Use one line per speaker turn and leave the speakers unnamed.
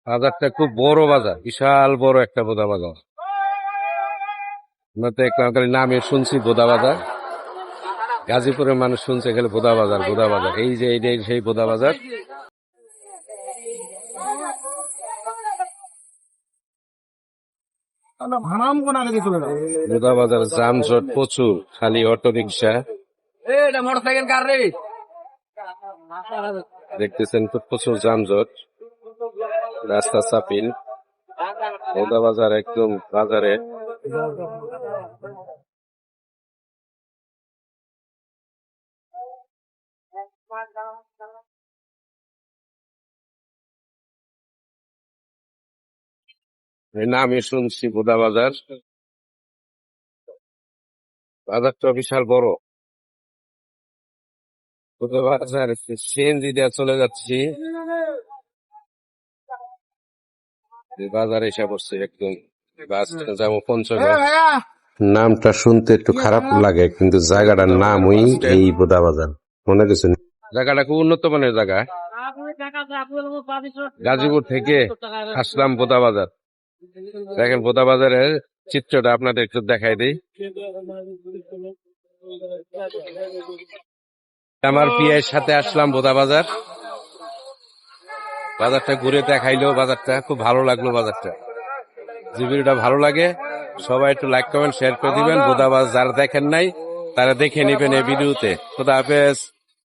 বাজারটা খুব বড় বাজার, বিশাল বড় একটা বোদা বাজার। আমরা তো খালি নামে শুনছি বোদা বাজার, গাজীপুরের মানুষ শুনছে খালি বোদা বাজার বোদা বাজার। এই যে এইটাই সেই বোদা বাজার। বোদা বাজার যানজট প্রচুর, খালি অটো রিক্সা। দেখতেছেন তো প্রচুর যানজট, রাস্তা চাপিল। বোদা বাজার একদম বাজারে। এই নামে শুনছি বোদা বাজার। বাজারটা বিশাল বড়। বোদা বাজার সিএনজি দিয়ে চলে যাচ্ছি, বাজারে এসে পড়ছে একদম। বাস যাবো পঞ্চগড়। নামটা শুনতে একটু খারাপ লাগে, কিন্তু জায়গাটার নামই এই বোদা বাজার। মনে করছেন জায়গাটা খুব উন্নত মানের জায়গা। গাজীপুর থেকে আসলাম বোদা বাজার। দেখেন বোদা বাজারের চিত্রটা আপনাদের একটু দেখাই দিই। আমার পিয়ের সাথে আসলাম বোদা বাজার। বাজারটা ঘুরে দেখাইলো, বাজারটা খুব ভালো লাগলো। বাজারটা যে ভিডিওটা ভালো লাগে সবাই একটু লাইক কমেন্ট শেয়ার করে দিবেন। বোদা বাজার যারা দেখেন নাই তারা দেখে নিবেন এই ভিডিওতে। খোদা হাফেজ।